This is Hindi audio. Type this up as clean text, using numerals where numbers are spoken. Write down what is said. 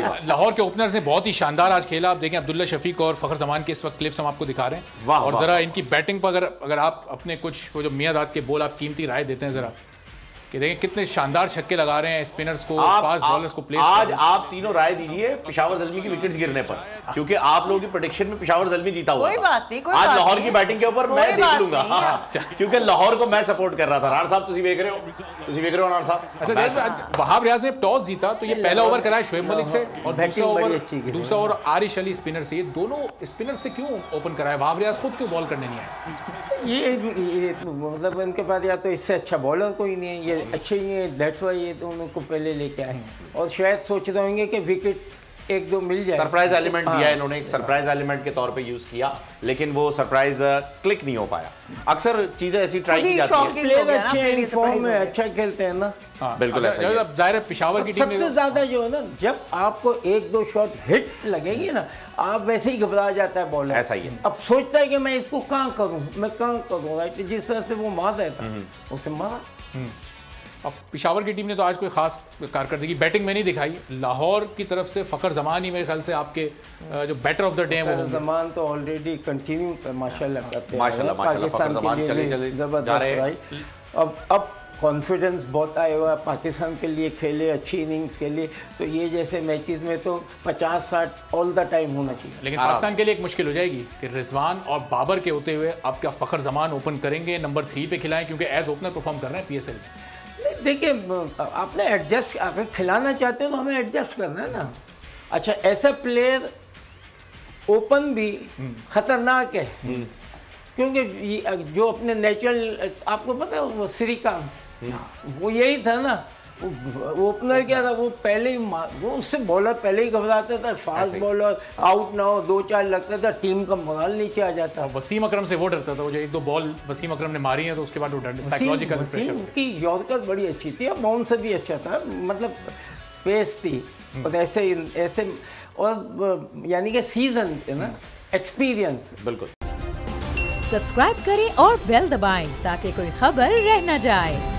लाहौर के ओपनर्स ने बहुत ही शानदार आज खेला। आप देखें अब्दुल्ला शफीक और फखर जमान के इस वक्त क्लिप्स हम आपको दिखा रहे हैं। और जरा इनकी बैटिंग पर अगर आप अपने कुछ वो जो मियादाद के बोल आप कीमती राय देते हैं जरा कि देखें कितने शानदार छक्के लगा रहे हैं स्पिनर्स को, फास्ट बॉलर्स को प्लेस। आज आप तीनों राय दीजिए पेशावर ज़ल्मी की विकेट्स गिरने पर, क्योंकि आप लोगों की प्रेडिक्शन में पेशावर ज़ल्मी जीता हुआ कोई बात नहीं, कोई आज बात लाहौर नहीं, की बैटिंग के ऊपर मैं देख लूंगा, क्योंकि लाहौर को मैं सपोर्ट कर रहा था। राणा साहब तुसी देख रहे हो राणा साहब। अच्छा, वहाब रियाज ने टॉस जीता तो ये पहला ओवर कराया शोएब मलिक से और दूसरा ओवर आरिश अली स्पिनर से। ये दोनों स्पिनर से क्यों ओपन कराया? वहाब रियाज खुद क्यों बॉल करने नहीं आए? ये मतलब इनके पास या तो इससे अच्छा बॉलर कोई नहीं है, ये अच्छे ही है, दैट्स वाई ये तो उनको पहले लेके आए और शायद सोच रहे होंगे कि विकेट एक दो मिल जाए। सरप्राइज एलिमेंट दिया इन्होंने, एक सरप्राइज एलिमेंट के तौर पे यूज किया, लेकिन वो सरप्राइज क्लिक नहीं हो पाया। अक्सर चीजें ऐसी ट्राई की जाती हैं। प्लेयर अच्छे हैं, फॉर्म में अच्छा खेलते हैं ना। बिल्कुल जाहिर है पेशावर की टीम सबसे ज्यादा जो है ना, जब आपको एक दो शॉट हिट लगेगी ना, आप वैसे ही घबरा जाता है बॉलर। ऐसा ही है। अब सोचता है कि मैं इसको कहाँ करूँ राइट, जिस तरह से वो मार देता उसे मारा। अब पेशावर की टीम ने तो आज कोई खास कारकर्दगी बैटिंग में नहीं दिखाई। लाहौर की तरफ से फखर जमान ही मेरे ख्याल से आपके जो बैटर ऑफ द डे वो जमान तो ऑलरेडी कंटिन्यू माशाल्लाह करते हैं, माशाल्लाह पाकिस्तान के लिए जबरदस्त राइट। अब कॉन्फिडेंस बहुत आया हुआ है, पाकिस्तान के लिए खेले, अच्छी इनिंग्स खेले, तो ये जैसे मैचेस में तो 50-60 ऑल द टाइम होना चाहिए। लेकिन पाकिस्तान के लिए एक मुश्किल हो जाएगी कि रिजवान और बाबर के होते हुए अब क्या फखर जमान ओपन करेंगे, नंबर 3 पे खिलाएं, क्योंकि एज ओपनर परफॉर्म कर रहे हैं PSL में। देखिए आपने एडजस्ट, अगर खिलाना चाहते हो तो हमें एडजस्ट करना है ना। अच्छा, ऐसा प्लेयर ओपन भी खतरनाक है, क्योंकि जो अपने नेचुरल, आपको पता है वो श्रीकांत, वो यही था ना, ओपनर क्या था, वो पहले ही वो उससे बॉलर पहले ही घबराता था, फास्ट बॉलर आउट ना हो 2-4 लगता था, टीम का मोरल नीचे आ जाता। वसीम अकरम से वो डरता था, वो जो 1-2 बॉल वसीम अकरम ने मारी है तो उसके बाद वो डर, साइकोलॉजिकल प्रेशर। की यॉर्कर बड़ी अच्छी थी, अब बाउंसर भी अच्छा था, मतलब पेस थी और ऐसे और यानी कि सीजन ना, एक्सपीरियंस। बिल्कुल। सब्सक्राइब करें और बेल दबाएं ताकि कोई खबर रह न जाए।